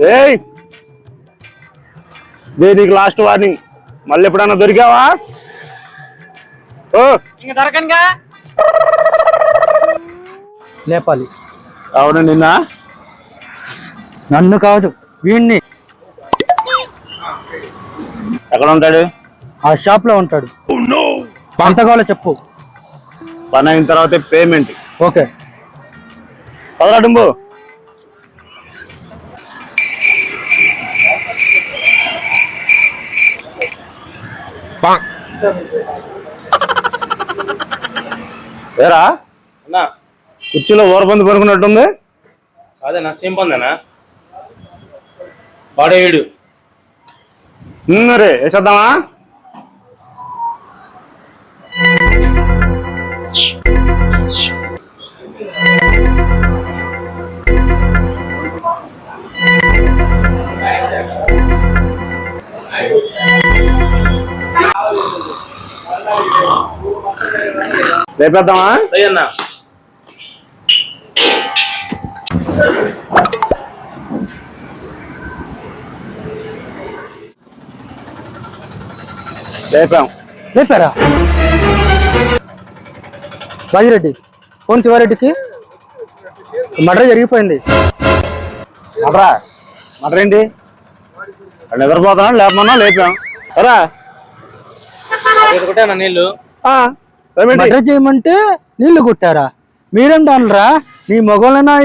ఏయ్ నీకు last warning, మళ్ళీ ఎప్పుడన్నా దొరికావా? ఓ ఇంక దొరకనుగా. లేపాలి. అవును, నిన్న నన్ను కాదు, వీడిని. ఎక్కడ ఉంటాడు? ఆ షాప్ లో ఉంటాడు. ఎంత కావాలో చెప్పు. పని అయిన తర్వాత పేమెంట్. ఓకే. పదరా డుంబు. ఏరా అన్నా కుర్చీలో ఊరబంది పనుకున్నట్టుంది. అదేనా సేమ్ పొందేనా వాడేడు. రే వేసేద్దామా? రేపేద్దామా? సరే అన్నా. రేపాం. లేపారా? బాజిరెడ్డి ఫోన్ శివారెడ్డికి. మర్డర్ జరిగిపోయింది. మటర్ ఏంటి? నిద్రపోతాను, లేపమన్నా లేపాం. సరా కొట్టానా నీళ్ళు? మర్డర్ చేయమంటే నీళ్లు కొట్టారా? మీరేం దానరా? నీ మొగలనా